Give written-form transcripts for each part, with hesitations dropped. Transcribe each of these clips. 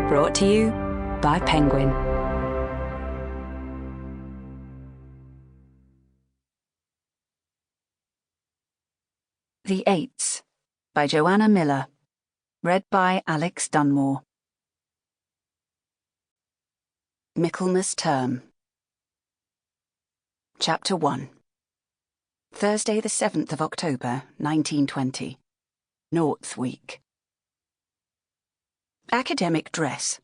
Brought to you by Penguin. The Eights by Joanna Miller. Read by Alix Dunmore. Michaelmas Term. Chapter 1. Thursday the 7th of October, 1920. North Week. Academic dress.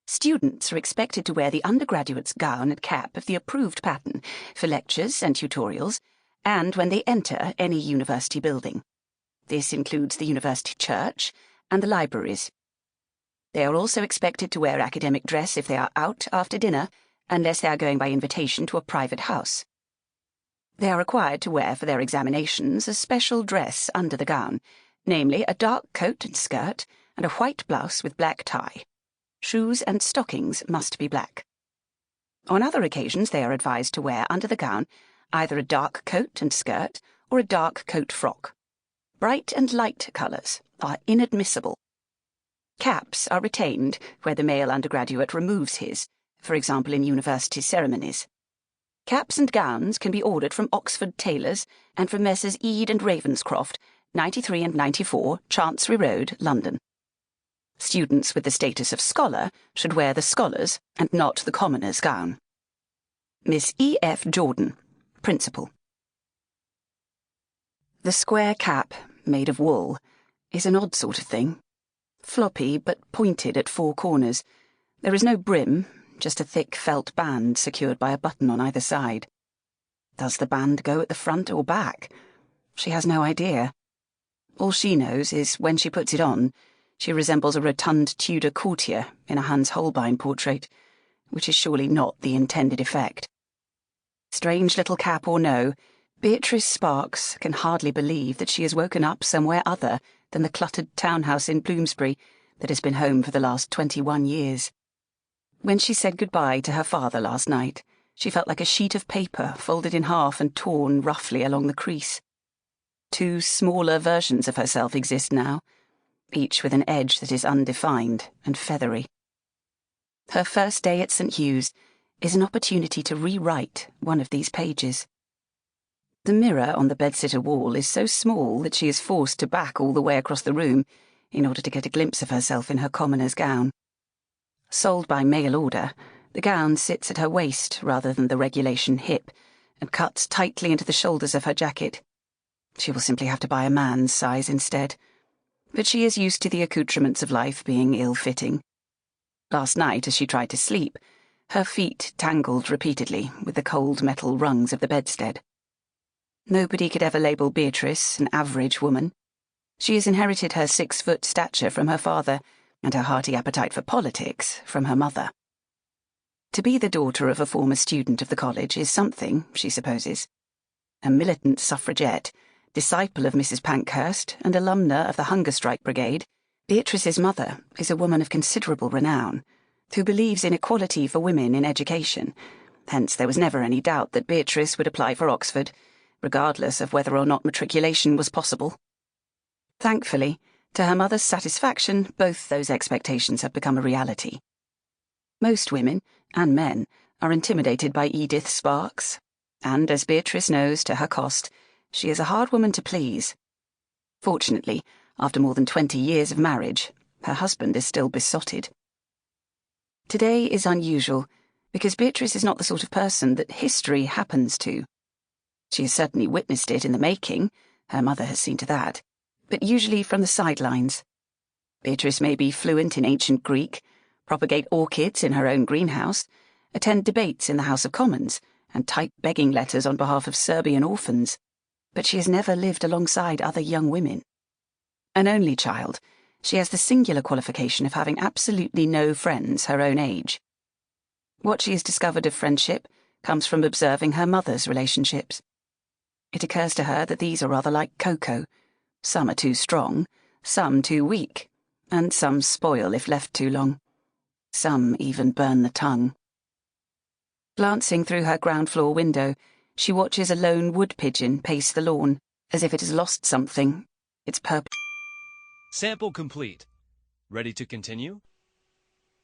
Students are expected to wear the undergraduate's gown and cap of the approved pattern for lectures and tutorials, and when they enter any university building. This includes the university church and the libraries. They are also expected to wear academic dress if they are out after dinner, unless they are going by invitation to a private house. They are required to wear for their examinations a special dress under the gown, namely a dark coat and skirt, and a white blouse with black tie. Shoes and stockings must be black. On other occasions they are advised to wear under the gown either a dark coat and skirt or a dark coat frock. Bright and light colours are inadmissible. Caps are retained where the male undergraduate removes his, for example in university ceremonies. Caps and gowns can be ordered from Oxford tailors and from Messrs. Eade and Ravenscroft, 93 and 94, Chancery Road, London. Students with the status of scholar should wear the scholar's and not the commoner's gown. Miss E. F. Jordan, Principal. The square cap, made of wool, is an odd sort of thing. Floppy but pointed at four corners. There is no brim, just a thick felt band secured by a button on either side. Does the band go at the front or back? She has no idea. All she knows is when she puts it on, she resembles a rotund Tudor courtier in a Hans Holbein portrait, which is surely not the intended effect. Strange little cap or no, Beatrice Sparks can hardly believe that she has woken up somewhere other than the cluttered townhouse in Bloomsbury that has been home for the last 21 years. When she said goodbye to her father last night, she felt like a sheet of paper folded in half and torn roughly along the crease. Two smaller versions of herself exist now, each with an edge that is undefined and feathery. Her first day at St. Hugh's is an opportunity to rewrite one of these pages. The mirror on the bedsitter wall is so small that she is forced to back all the way across the room in order to get a glimpse of herself in her commoner's gown. Sold by mail order, the gown sits at her waist rather than the regulation hip and cuts tightly into the shoulders of her jacket. She will simply have to buy a man's size instead. But she is used to the accoutrements of life being ill-fitting. Last night, as she tried to sleep, her feet tangled repeatedly with the cold metal rungs of the bedstead. Nobody could ever label Beatrice an average woman. She has inherited her 6-foot stature from her father and her hearty appetite for politics from her mother. To be the daughter of a former student of the college is something, she supposes. A militant suffragette, disciple of Mrs. Pankhurst and alumna of the Hunger Strike Brigade, Beatrice's mother is a woman of considerable renown, who believes in equality for women in education. Hence there was never any doubt that Beatrice would apply for Oxford, regardless of whether or not matriculation was possible. Thankfully, to her mother's satisfaction, both those expectations have become a reality. Most women, and men, are intimidated by Edith Sparks, and as Beatrice knows to her cost, she is a hard woman to please. Fortunately, after more than 20 years of marriage, her husband is still besotted. Today is unusual, because Beatrice is not the sort of person that history happens to. She has certainly witnessed it in the making, her mother has seen to that, but usually from the sidelines. Beatrice may be fluent in ancient Greek, propagate orchids in her own greenhouse, attend debates in the House of Commons, and type begging letters on behalf of Serbian orphans. But she has never lived alongside other young women. An only child, she has the singular qualification of having absolutely no friends her own age. What she has discovered of friendship comes from observing her mother's relationships. It occurs to her that these are rather like cocoa. Some are too strong, some too weak, and some spoil if left too long. Some even burn the tongue. Glancing through her ground-floor window, she watches a lone wood pigeon pace the lawn, as if it has lost something. Its purpose. Sample complete. Ready to continue?